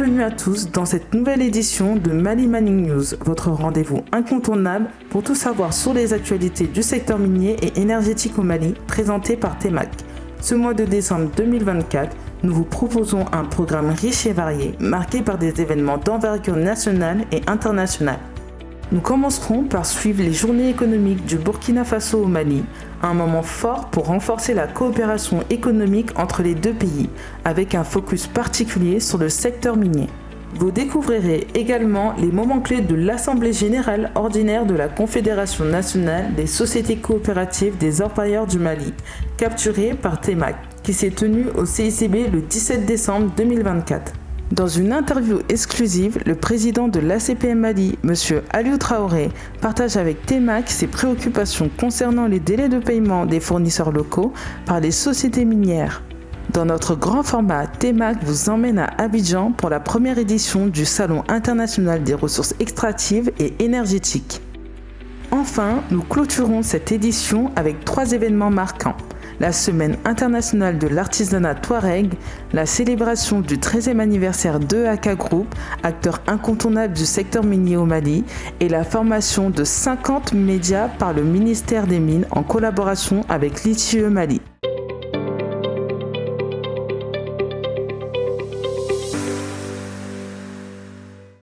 Bienvenue à tous dans cette nouvelle édition de Mali Mining News, votre rendez-vous incontournable pour tout savoir sur les actualités du secteur minier et énergétique au Mali, présenté par TEMAC. Ce mois de décembre 2024, nous vous proposons un programme riche et varié, marqué par des événements d'envergure nationale et internationale. Nous commencerons par suivre les journées économiques du Burkina Faso au Mali, un moment fort pour renforcer la coopération économique entre les deux pays, avec un focus particulier sur le secteur minier. Vous découvrirez également les moments clés de l'Assemblée générale ordinaire de la Confédération nationale des sociétés coopératives des orpailleurs du Mali, capturée par TEMAC, qui s'est tenue au CICB le 17 décembre 2024. Dans une interview exclusive, le président de l'ACPM Mali, M. Aliou Traoré, partage avec TEMAC ses préoccupations concernant les délais de paiement des fournisseurs locaux par les sociétés minières. Dans notre grand format, TEMAC vous emmène à Abidjan pour la première édition du Salon international des ressources extractives et énergétiques. Enfin, nous clôturons cette édition avec 3 événements marquants. La Semaine internationale de l'artisanat Touareg, la célébration du 13e anniversaire d'EAK Group, acteur incontournable du secteur minier au Mali, et la formation de 50 médias par le ministère des Mines en collaboration avec l'ITIE Mali.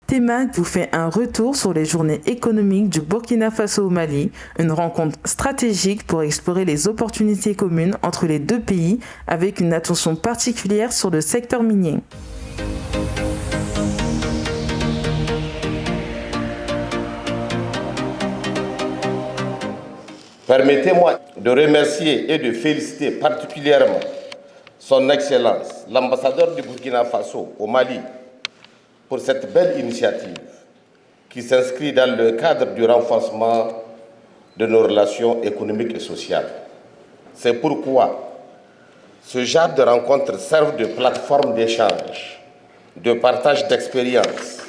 TEMAC vous fait un retour sur les journées économiques du Burkina Faso au Mali, une rencontre stratégique pour explorer les opportunités communes entre les deux pays avec une attention particulière sur le secteur minier. Permettez-moi de remercier et de féliciter particulièrement Son Excellence, l'ambassadeur du Burkina Faso au Mali, pour cette belle initiative qui s'inscrit dans le cadre du renforcement de nos relations économiques et sociales. C'est pourquoi ce genre de rencontres servent de plateforme d'échange, de partage d'expériences,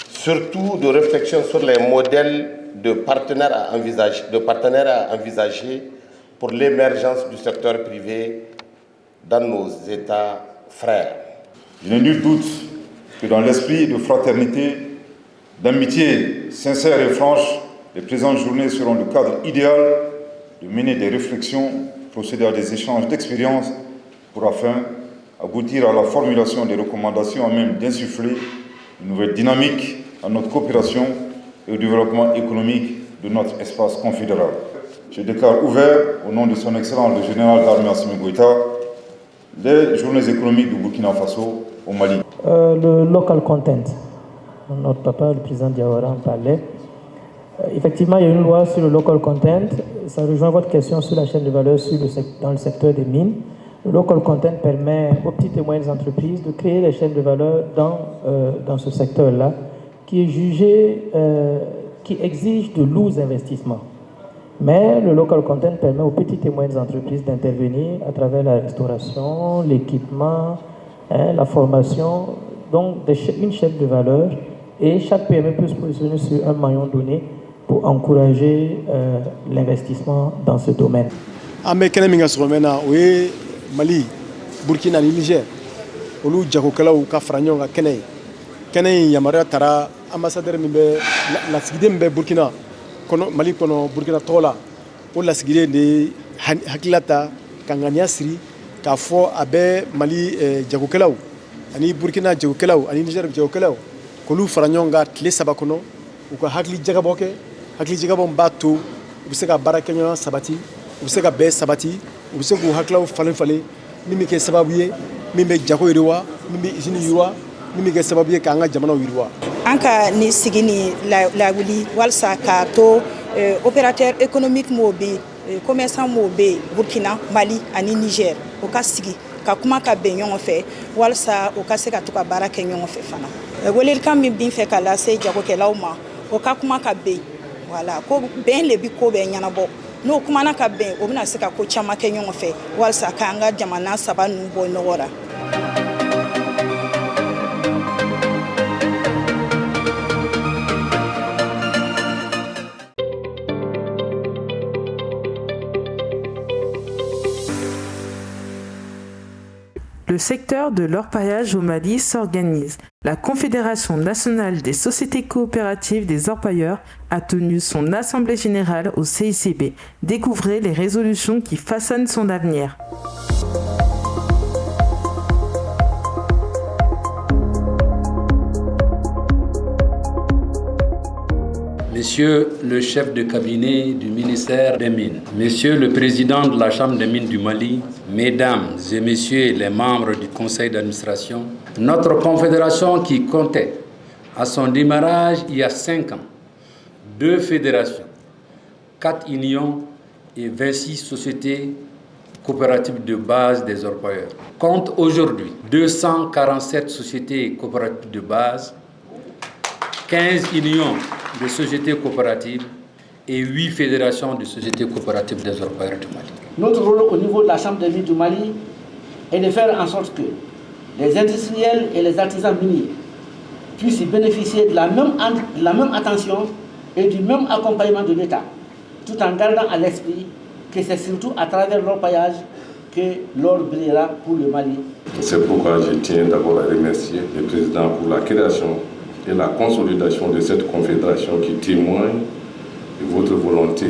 surtout de réflexion sur les modèles de partenaires à envisager pour l'émergence du secteur privé dans nos États frères. Je n'ai nul doute que dans l'esprit de fraternité, d'amitié sincère et franche, les présentes journées seront le cadre idéal de mener des réflexions, procéder à des échanges d'expériences pour afin aboutir à la formulation des recommandations à même d'insuffler une nouvelle dynamique à notre coopération et au développement économique de notre espace confédéral. Je déclare ouvert, au nom de son Excellence le général d'armée Assimi Goïta, les journées économiques du Burkina Faso au Mali. Le local content, notre papa, le président Diawara, en parlait. Effectivement, il y a une loi sur le local content. Ça rejoint votre question sur la chaîne de valeur dans le secteur des mines. Le local content permet aux petites et moyennes entreprises de créer des chaînes de valeur dans ce secteur-là, qui est jugé, qui exige de lourds investissements. Mais le local content permet aux petites et moyennes entreprises d'intervenir à travers la restauration, l'équipement, la formation, donc une chaîne de valeur, et chaque PME peut se positionner sur un maillon donné pour encourager l'investissement dans ce domaine. Mali, Burkina, Niger, olu jagokɛlaw ka fara ɲɔgɔn kan kɛnɛ in yamaruya tara ambassadeur min bɛ lasigiden min bɛ Burkina kɔnɔ Mali kɔnɔ Burkina tɔgɔ la o lasigiden de hakilila ta ka ŋaniya siri k'a fɔ a bɛ Mali jagokɛlaw ani Burkina jagokɛlaw ani Niger jagokɛlaw k'olu fara ɲɔgɔn kan tile 3 kɔnɔ u ka hakili jagabɔ kɛ hakili jagabɔ min b'a to u bɛ se ka baara kɛ ɲɔgɔn sabati u bɛ se ka bɛn sabati u bɛ se k'u hakilaw falen min bɛ kɛ sababu ye min bɛ jago yiriwa min bɛ usine yiriwa min bɛ kɛ sababu ye k'an ka jamanaw yiriwa. An ka ni sigi ni lawuli walasa k'a to opérateur économique m'o bɛ commerçant m'o bɛ Burkina, Mali ani Niger o ka sigi ka kuma ka bɛn ɲɔgɔn fɛ walasa o ka se ka to ka baara kɛ ɲɔgɔn fɛ fana. Welelikan min bin fɛ ka lase jagokɛlaw ma o ka kuma ka bɛn voilà ko bɛn le bi ko bɛɛ ɲɛnabɔ. N'o kumana ka bɛn o bɛna se ka ko caman kɛ ɲɔgɔn fɛ walasa k'an ka jamana 3 ninnu bɔ nɔgɔ la. Le secteur de l'orpaillage au Mali s'organise. La Confédération nationale des sociétés coopératives des orpailleurs a tenu son assemblée générale au CICB. Découvrez les résolutions qui façonnent son avenir. Monsieur le chef de cabinet du ministère des Mines, Monsieur le président de la Chambre des Mines du Mali, Mesdames et Messieurs les membres du conseil d'administration, notre confédération qui comptait à son démarrage il y a 5 ans 2 fédérations, 4 unions et 26 sociétés coopératives de base des orpailleurs, compte aujourd'hui 247 sociétés coopératives de base, 15 unions de sociétés coopératives et 8 fédérations de sociétés coopératives des orpailleurs du Mali. Notre rôle au niveau de la Chambre des mines du Mali est de faire en sorte que les industriels et les artisans miniers puissent bénéficier de la même attention et du même accompagnement de l'État, tout en gardant à l'esprit que c'est surtout à travers l'orpaillage que l'or brillera pour le Mali. C'est pourquoi je tiens d'abord à remercier le président pour la création et la consolidation de cette confédération qui témoigne de votre volonté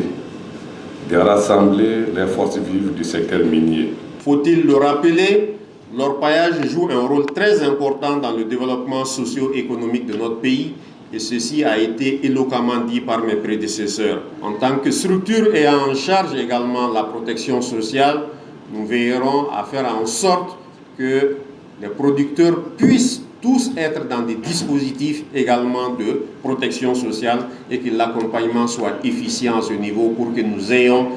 de rassembler les forces vives du secteur minier. Faut-il le rappeler, l'orpaillage joue un rôle très important dans le développement socio-économique de notre pays et ceci a été éloquemment dit par mes prédécesseurs. En tant que structure ayant en charge également la protection sociale, nous veillerons à faire en sorte que les producteurs puissent tous être dans des dispositifs également de protection sociale et que l'accompagnement soit efficient à ce niveau pour que nous ayons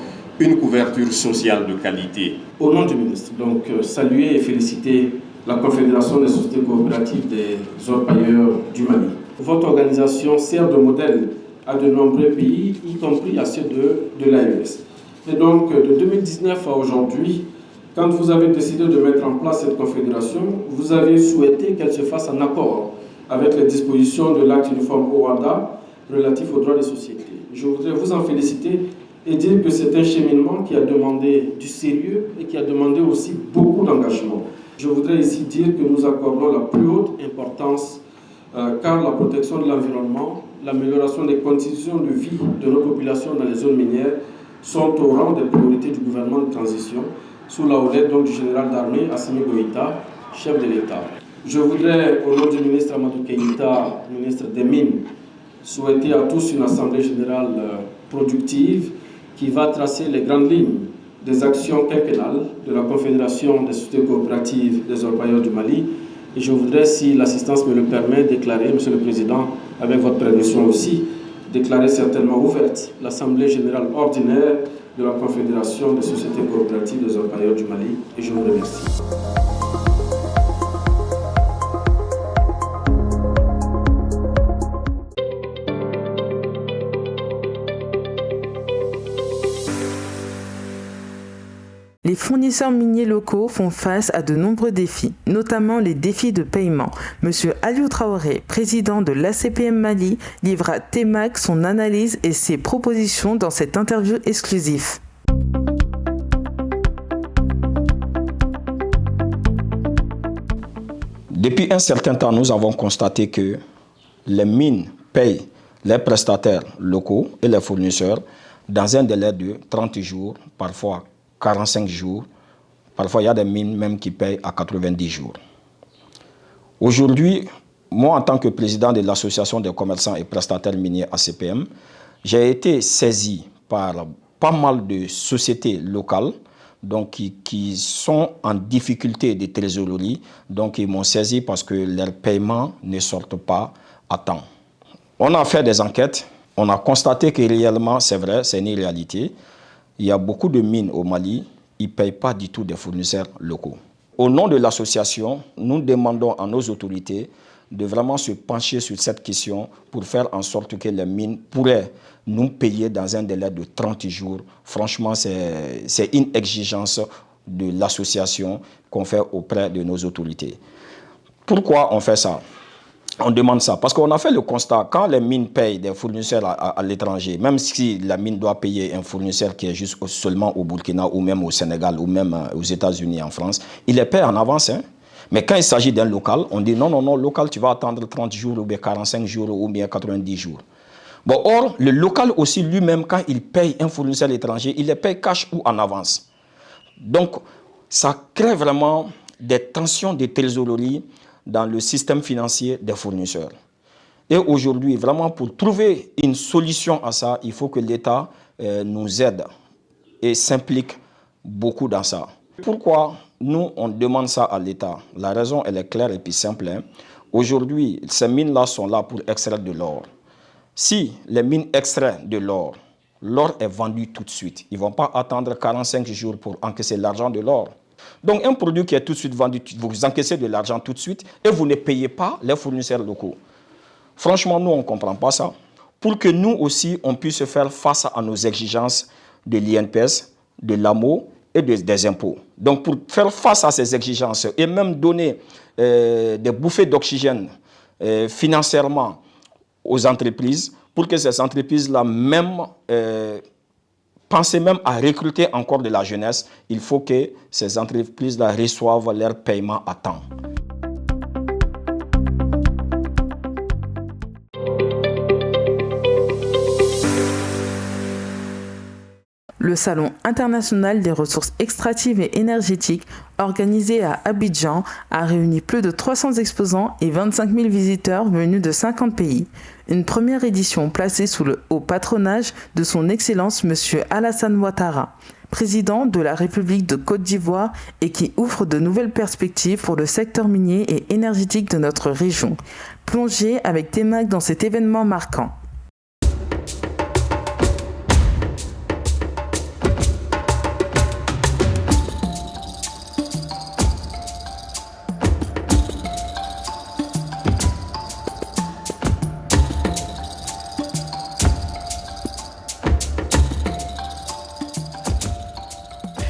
une couverture sociale de qualité. Au nom du ministre, donc saluer et féliciter la Confédération des sociétés coopératives des orpailleurs du Mali. Votre organisation sert de modèle à de nombreux pays, y compris à ceux de l'AES. Et donc de 2019 à aujourd'hui, quand vous avez décidé de mettre en place cette confédération, vous avez souhaité qu'elle se fasse en accord avec les dispositions de l'acte uniforme OHADA relatif aux droits des sociétés. Je voudrais vous en féliciter et dire que c'est un cheminement qui a demandé du sérieux et qui a demandé aussi beaucoup d'engagement. Je voudrais ici dire que nous accordons la plus haute importance car la protection de l'environnement, l'amélioration des conditions de vie de nos populations dans les zones minières sont au rang des priorités du gouvernement de transition sous la houlette donc du général d'armée Assimi Goïta, chef de l'État. Je voudrais, au nom du ministre Amadou Keïta, ministre des Mines, souhaiter à tous une assemblée générale productive qui va tracer les grandes lignes des actions quinquennales de la Confédération des sociétés coopératives des orpailleurs du Mali. Et je voudrais, si l'assistance me le permet, déclarer, Monsieur le Président, avec votre permission aussi, déclarer certainement ouverte l'assemblée générale ordinaire de la Confédération des sociétés coopératives des orpailleurs du Mali. Et je vous remercie. Les fournisseurs miniers locaux font face à de nombreux défis, notamment les défis de paiement. Monsieur Aliou Traoré, président de l'ACPM Mali, livre à TEMAC son analyse et ses propositions dans cette interview exclusive. Depuis un certain temps, nous avons constaté que les mines payent les prestataires locaux et les fournisseurs dans un délai de 30 jours, parfois 45 jours. Parfois, il y a des mines même qui payent à 90 jours. Aujourd'hui, moi, en tant que président de l'Association des commerçants et prestataires miniers ACPM, j'ai été saisi par pas mal de sociétés locales donc, qui sont en difficulté de trésorerie. Donc, ils m'ont saisi parce que leurs paiements ne sortent pas à temps. On a fait des enquêtes. On a constaté que réellement, c'est vrai, c'est une réalité. Il y a beaucoup de mines au Mali, ils ne payent pas du tout des fournisseurs locaux. Au nom de l'association, nous demandons à nos autorités de vraiment se pencher sur cette question pour faire en sorte que les mines pourraient nous payer dans un délai de 30 jours. Franchement, c'est une exigence de l'association qu'on fait auprès de nos autorités. Pourquoi on fait ça ? On demande ça parce qu'on a fait le constat, quand les mines payent des fournisseurs à l'étranger, même si la mine doit payer un fournisseur qui est juste seulement au Burkina ou même au Sénégal ou même aux États-Unis, en France, il les paie en avance. Mais quand il s'agit d'un local, on dit non, non, non, local, tu vas attendre 30 jours ou bien 45 jours ou bien 90 jours. Bon, or, le local aussi lui-même, quand il paye un fournisseur étranger, il les paye cash ou en avance. Donc, ça crée vraiment des tensions de trésorerie dans le système financier des fournisseurs. Et aujourd'hui, vraiment, pour trouver une solution à ça, il faut que l'État nous aide et s'implique beaucoup dans ça. Pourquoi nous, on demande ça à l'État? La raison, elle est claire et puis simple. Hein. Aujourd'hui, ces mines-là sont là pour extraire de l'or. Si les mines extraient de l'or, l'or est vendu tout de suite. Ils ne vont pas attendre 45 jours pour encaisser l'argent de l'or. Donc, un produit qui est tout de suite vendu, vous encaissez de l'argent tout de suite et vous ne payez pas les fournisseurs locaux. Franchement, nous, on ne comprend pas ça. Pour que nous aussi, on puisse faire face à nos exigences de l'INPS, de l'AMO et des impôts. Donc, pour faire face à ces exigences et même donner des bouffées d'oxygène financièrement aux entreprises, pour que ces entreprises-là même pensent même à recruter encore de la jeunesse, il faut que ces entreprises-là reçoivent leur paiement à temps. Le Salon international des ressources extractives et énergétiques, organisé à Abidjan, a réuni plus de 300 exposants et 25 000 visiteurs venus de 50 pays. Une première édition placée sous le haut patronage de son Excellence M. Alassane Ouattara, président de la République de Côte d'Ivoire, et qui ouvre de nouvelles perspectives pour le secteur minier et énergétique de notre région. Plongez avec TEMAC dans cet événement marquant.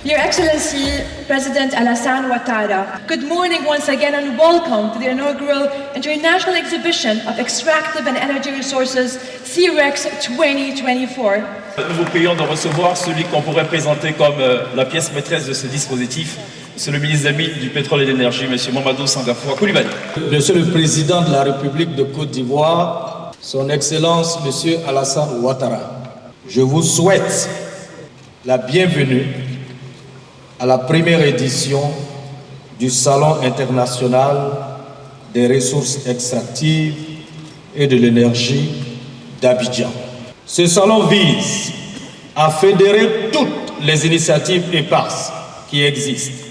Your Excellency, President Alassane Ouattara, good morning once again and welcome to the inaugural International Exhibition of Extractive and Energy Resources, CEREX 2024. Nous vous prions de recevoir celui qu'on pourrait présenter comme la pièce maîtresse de ce dispositif. C'est le ministre des Mines, du Pétrole et de l'Énergie, M. Mamadou Sangafoua Coulibaly. Monsieur le Président de la République de Côte d'Ivoire, Son Excellence M. Alassane Ouattara, je vous souhaite la bienvenue à la première édition du Salon international des ressources extractives et de l'énergie d'Abidjan. Ce salon vise à fédérer toutes les initiatives éparses qui existent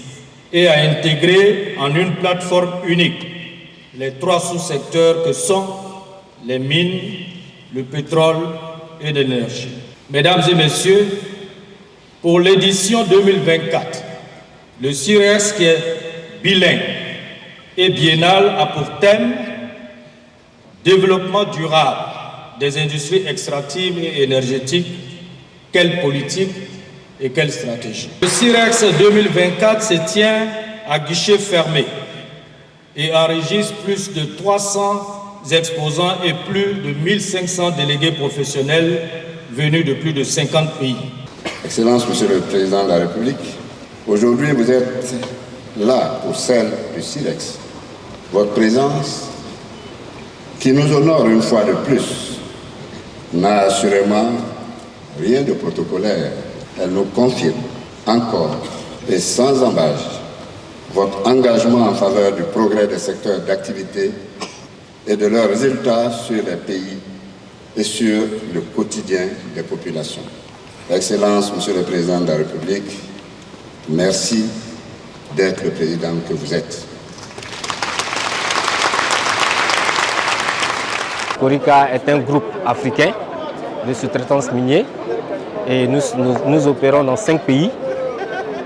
et à intégrer en une plateforme unique les trois sous-secteurs que sont les mines, le pétrole et l'énergie. Mesdames et messieurs, pour l'édition 2024, le CIREX, qui est bilingue et biennal, a pour thème développement durable des industries extractives et énergétiques. Quelle politique et quelle stratégie? Le CIREX 2024 se tient à guichet fermé et enregistre plus de 300 exposants et plus de 1500 délégués professionnels venus de plus de 50 pays. Excellence, Monsieur le Président de la République, aujourd'hui vous êtes là pour celle du CIREX. Votre présence, qui nous honore une fois de plus, n'a assurément rien de protocolaire. Elle nous confirme encore et sans embâche votre engagement en faveur du progrès des secteurs d'activité et de leurs résultats sur les pays et sur le quotidien des populations. Excellence, Monsieur le Président de la République, merci d'être le président que vous êtes. Corica est un groupe africain de sous-traitance minier et nous opérons dans 5 pays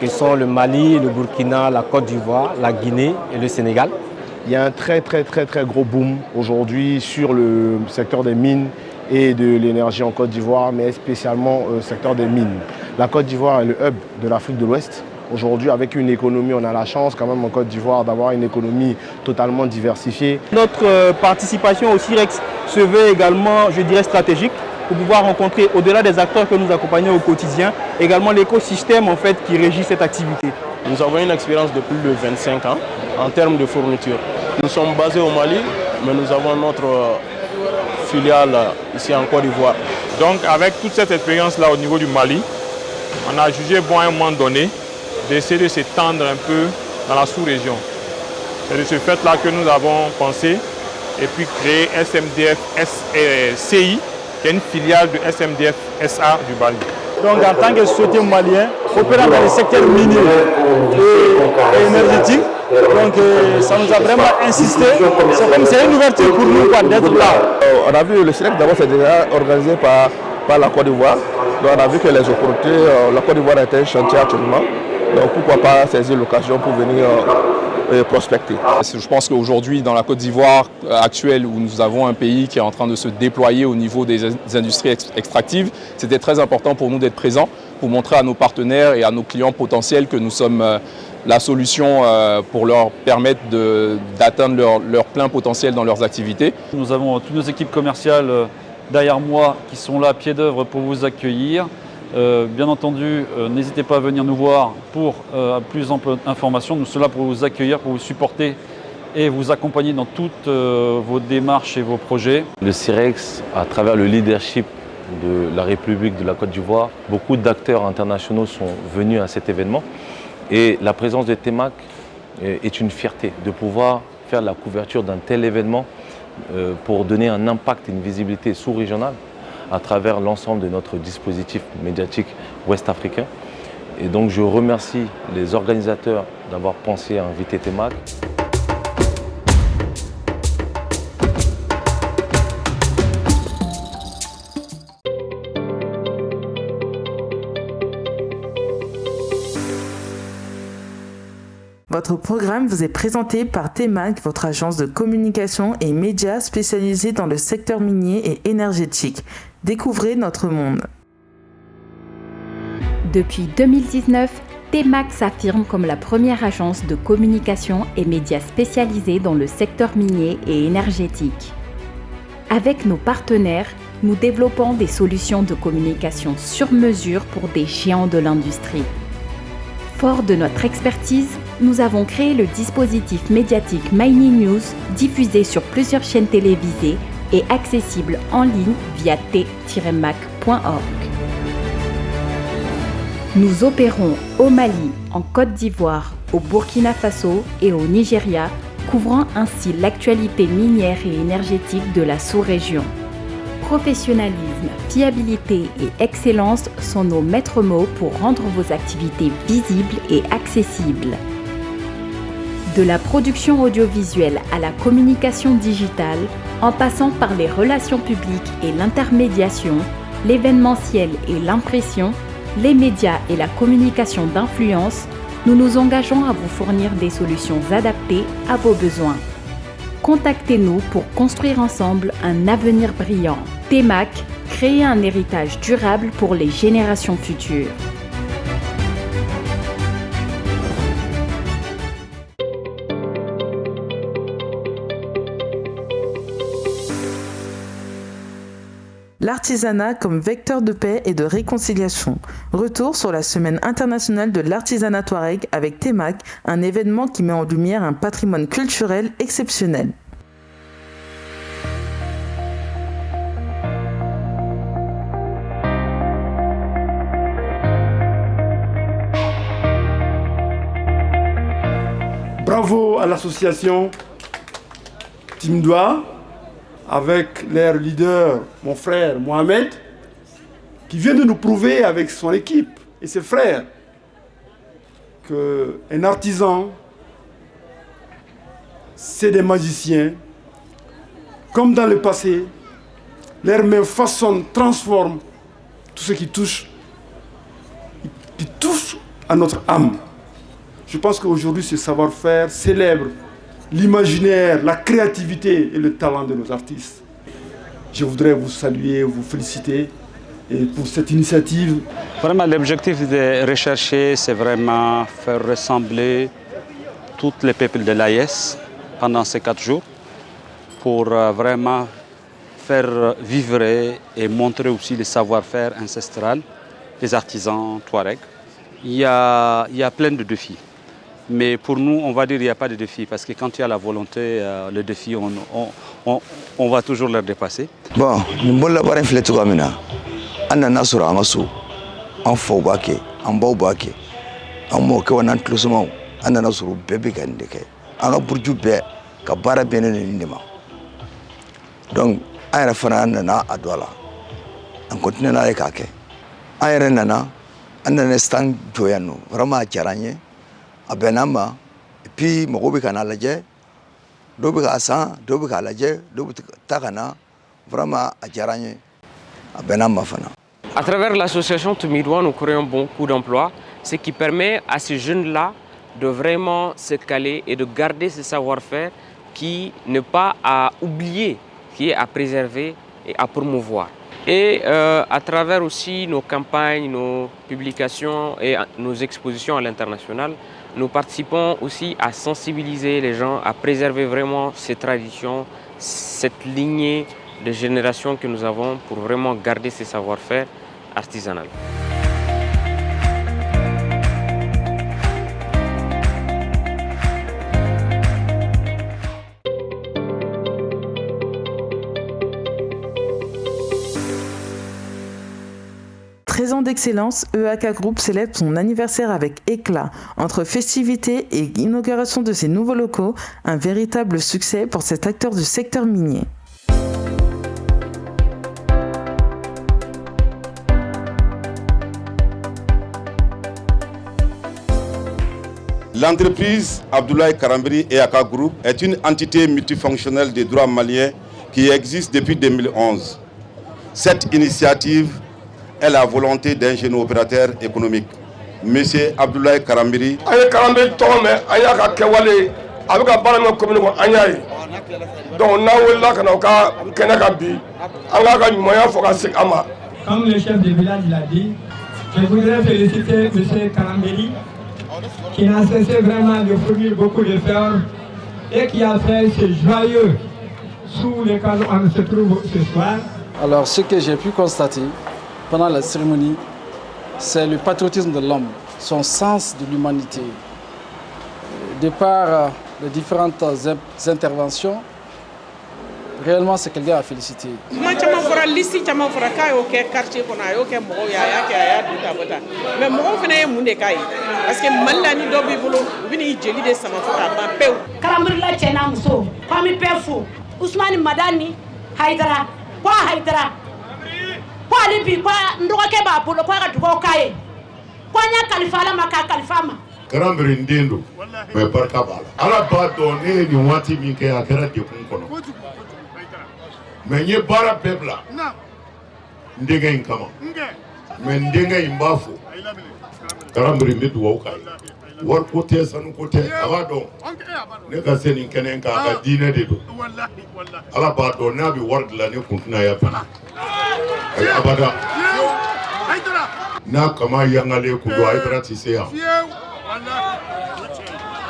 qui sont le Mali, le Burkina, la Côte d'Ivoire, la Guinée et le Sénégal. Il y a un très gros boom aujourd'hui sur le secteur des mines et de l'énergie en Côte d'Ivoire, mais spécialement au secteur des mines. La Côte d'Ivoire est le hub de l'Afrique de l'Ouest. Aujourd'hui, avec une économie, on a la chance quand même en Côte d'Ivoire d'avoir une économie totalement diversifiée. Notre participation au CIREX se veut également, je dirais, stratégique pour pouvoir rencontrer, au-delà des acteurs que nous accompagnons au quotidien, également l'écosystème en fait qui régit cette activité. Nous avons une expérience de plus de 25 ans en termes de fourniture. Nous sommes basés au Mali, mais nous avons notre filiale ici en Côte d'Ivoire. Donc avec toute cette expérience-là au niveau du Mali, on a jugé bon à un moment donné d'essayer de s'étendre un peu dans la sous-région. C'est de ce fait-là que nous avons pensé et puis créé SMDF CI, qui est une filiale de SMDF SA du Mali. Donc en tant que société malien, opérant dans le secteur minier et énergétique, donc ça nous a vraiment insisté. C'est comme c'est une ouverture pour nous d'être là. On a vu le SIREX, d'abord c'est déjà organisé par la Côte d'Ivoire. Donc on a vu que les opportunités, la Côte d'Ivoire était un chantier actuellement. Donc pourquoi pas saisir l'occasion pour venir prospecter. Je pense qu'aujourd'hui, dans la Côte d'Ivoire actuelle, où nous avons un pays qui est en train de se déployer au niveau des industries extractives, c'était très important pour nous d'être présents, pour montrer à nos partenaires et à nos clients potentiels que nous sommes la solution pour leur permettre d'atteindre leur plein potentiel dans leurs activités. Nous avons toutes nos équipes commerciales derrière moi qui sont là à pied d'œuvre pour vous accueillir. Bien entendu, n'hésitez pas à venir nous voir pour plus ample information. Nous sommes là pour vous accueillir, pour vous supporter et vous accompagner dans toutes vos démarches et vos projets. Le SIREX, à travers le leadership de la République de la Côte d'Ivoire, beaucoup d'acteurs internationaux sont venus à cet événement. Et la présence de TEMAC est une fierté de pouvoir faire la couverture d'un tel événement pour donner un impact et une visibilité sous-régionale à travers l'ensemble de notre dispositif médiatique ouest-africain. Et donc je remercie les organisateurs d'avoir pensé à inviter TEMAC. Votre programme vous est présenté par TEMAC, votre agence de communication et médias spécialisée dans le secteur minier et énergétique. Découvrez notre monde. Depuis 2019, TEMAC s'affirme comme la première agence de communication et médias spécialisée dans le secteur minier et énergétique. Avec nos partenaires, nous développons des solutions de communication sur mesure pour des géants de l'industrie. Fort de notre expertise, nous avons créé le dispositif médiatique Mining News, diffusé sur plusieurs chaînes télévisées et accessible en ligne via t-mac.org. Nous opérons au Mali, en Côte d'Ivoire, au Burkina Faso et au Nigeria, couvrant ainsi l'actualité minière et énergétique de la sous-région. Professionnalisme, fiabilité et excellence sont nos maîtres mots pour rendre vos activités visibles et accessibles. De la production audiovisuelle à la communication digitale, en passant par les relations publiques et l'intermédiation, l'événementiel et l'impression, les médias et la communication d'influence, nous nous engageons à vous fournir des solutions adaptées à vos besoins. Contactez-nous pour construire ensemble un avenir brillant. TEMAC, créer un héritage durable pour les générations futures. L'artisanat comme vecteur de paix et de réconciliation. Retour sur la Semaine internationale de l'artisanat touareg avec TEMAC, un événement qui met en lumière un patrimoine culturel exceptionnel. Bravo à l'association Timdoua, avec leur leader, mon frère Mohamed, qui vient de nous prouver avec son équipe et ses frères qu'un artisan, c'est des magiciens. Comme dans le passé, leurs mains façonnent, transforment tout ce qui touche à notre âme. Je pense qu'aujourd'hui, ce savoir-faire célèbre l'imaginaire, la créativité et le talent de nos artistes. Je voudrais vous saluer, vous féliciter et pour cette initiative. Vraiment, l'objectif de rechercher, c'est vraiment faire ressembler tous les peuples de l'AES pendant ces 4 jours pour vraiment faire vivre et montrer aussi le savoir-faire ancestral des artisans touaregs. Il y a plein de défis. Mais pour nous, on va dire qu'il n'y a pas de défi, parce que quand il y a la volonté, le défi, on va toujours le dépasser. Bon, nous avons la réflexion comme ça. On a nasura amasu, on fait baké, on bau baké, on moque on entlusement, on a nasuru bébé kandeke, on a burju bé, kabara bénin n'indema. Donc, on a fait un an à Douala, on continue à l'écaquer. On a un an, on a un stand joyano, vraiment à Tiaranye, à Benama, et puis Mogobi Kanalaje, Dobika San, Dobika Laje, Dobika Takana, vraiment à Tiaranye, à Benama Fana. À travers l'association Tumidoua, nous créons beaucoup d'emplois, ce qui permet à ces jeunes-là de vraiment se caler et de garder ce savoir-faire qui n'est pas à oublier, qui est à préserver et à promouvoir. Et à travers aussi nos campagnes, nos publications et nos expositions à l'international, nous participons aussi à sensibiliser les gens, à préserver vraiment ces traditions, cette lignée de générations que nous avons pour vraiment garder ces savoir-faire artisanaux. Très ans d'excellence, EAK Group célèbre son anniversaire avec éclat. Entre festivités et inauguration de ses nouveaux locaux, un véritable succès pour cet acteur du secteur minier. L'entreprise Abdoulaye Karambiri EAK Group est une entité multifonctionnelle des droits maliens qui existe depuis 2011. Cette initiative est la volonté d'un jeune opérateur économique, M. Abdoulaye Karambiri. Comme le chef de village l'a dit, je voudrais féliciter M. Karambiri qui n'a cessé vraiment de fournir beaucoup d'efforts et qui a fait ce joyeux sous lequel on se trouve ce soir. Alors ce que j'ai pu constater pendant la cérémonie, c'est le patriotisme de l'homme, son sens de l'humanité. De par les différentes interventions, réellement c'est quelqu'un à féliciter. Karambiri ndendo me barka bala ala ba donné ni wati min ke akara de kun kono me nye bara bebla ndega in kama me ndega in bafo Karambiri ndu wa kai war ko te sanu ko te aba don ne ka seni kenen ka ga dine de do ala ba do na bi war la ne kun na ya fana ay abada na kama yangale ku do ay brati se ya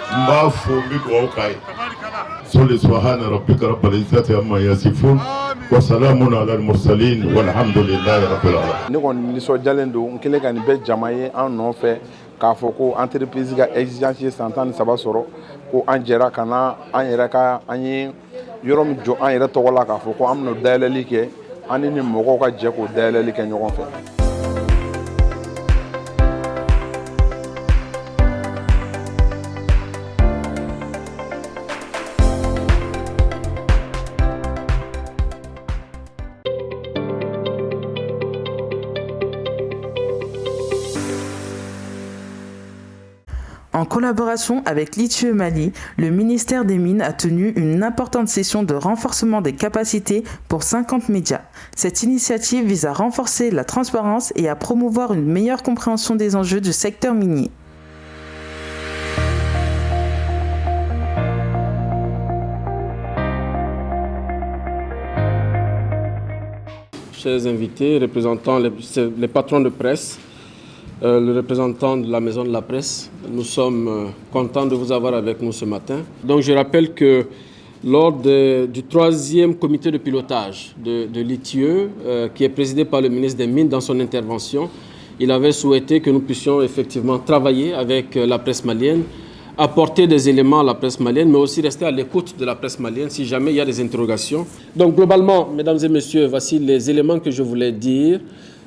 mbafo mbidu wa kai soli subhana rabbika rabbil izzati amma yasifun wa salamun ala al mursalin walhamdulillahi rabbil alamin. Ne kɔni nisɔndiyalen don n kelen ka nin bɛɛ jama ye an nɔfɛ k'a fɔ ko entreprise ka exigence ye san 13 sɔrɔ ko an jɛra ka na an yɛrɛ ka an ye yɔrɔ min jɔ an yɛrɛ tɔgɔ la k'a fɔ ko an bɛna dayɛlɛli kɛ an ni mɔgɔw ka jɛ k'o dayɛlɛli kɛ ɲɔgɔn fɛ. En collaboration avec l'ITIE Mali, le ministère des Mines a tenu une importante session de renforcement des capacités pour 50 médias. Cette initiative vise à renforcer la transparence et à promouvoir une meilleure compréhension des enjeux du secteur minier. Chers invités, représentant les patrons de presse, le représentant de la Maison de la Presse, nous sommes contents de vous avoir avec nous ce matin. Donc je rappelle que lors du 3e comité de pilotage de l'ITIE, qui est présidé par le ministre des Mines dans son intervention, il avait souhaité que nous puissions effectivement travailler avec la presse malienne apporter des éléments à la presse malienne, mais aussi rester à l'écoute de la presse malienne si jamais il y a des interrogations. Donc globalement, mesdames et messieurs, voici les éléments que je voulais dire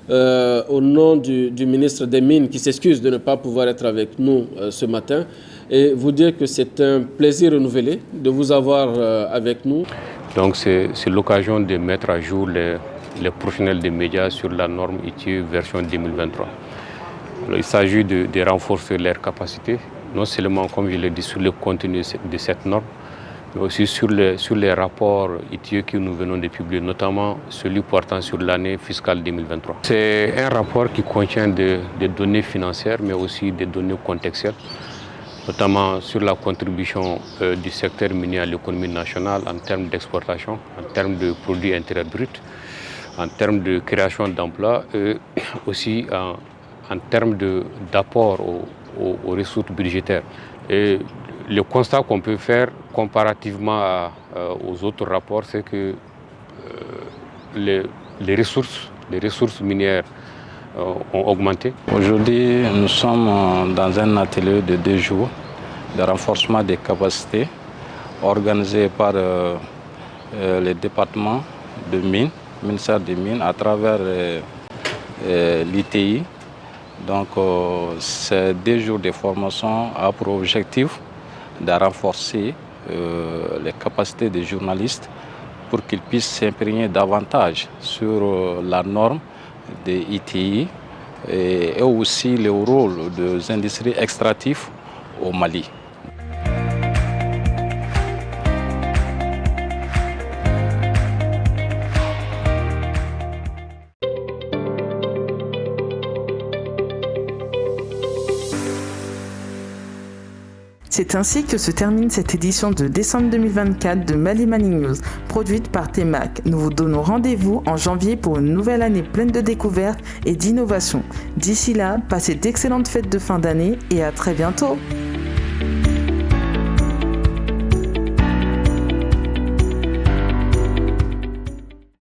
au nom du ministre des Mines qui s'excuse de ne pas pouvoir être avec nous ce matin et vous dire que c'est un plaisir renouvelé de vous avoir avec nous. Donc c'est l'occasion de mettre à jour les professionnels des médias sur la norme ITIE version 2023. Alors, il s'agit de renforcer leurs capacités, non seulement, comme je l'ai dit, sur le contenu de cette norme, mais aussi sur les rapports ITIE que nous venons de publier, notamment celui portant sur l'année fiscale 2023. C'est un rapport qui contient des données financières, mais aussi des données contextuelles, notamment sur la contribution du secteur minier à l'économie nationale en termes d'exportation, en termes de produits intérieurs bruts, en termes de création d'emplois et aussi en termes d'apport aux ressources budgétaires. Et le constat qu'on peut faire comparativement aux autres rapports, c'est que les ressources minières ont augmenté. Aujourd'hui, nous sommes dans un atelier de 2 jours de renforcement des capacités organisé par les départements de mines, ministère des Mines, à travers l'ITI. Donc, ces 2 jours de formation a pour objectif de renforcer les capacités des journalistes pour qu'ils puissent s'imprégner davantage sur la norme des ITI et aussi le rôle des industries extractives au Mali. C'est ainsi que se termine cette édition de décembre 2024 de Mali Mining News, produite par TEMAC. Nous vous donnons rendez-vous en janvier pour une nouvelle année pleine de découvertes et d'innovations. D'ici là, passez d'excellentes fêtes de fin d'année et à très bientôt.